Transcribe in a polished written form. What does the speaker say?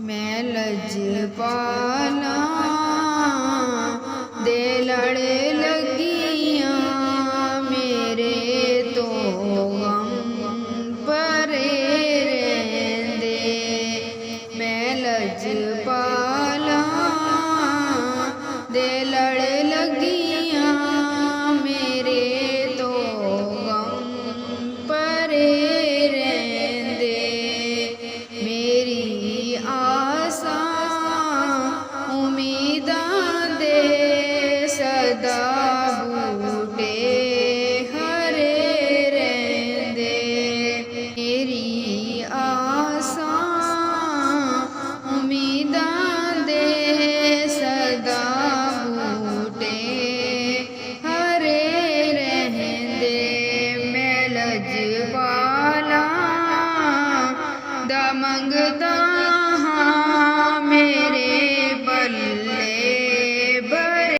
मैं लजपाला दे लड़े लगियां मेरे तो गम परे रहंदे। मैं लजपाला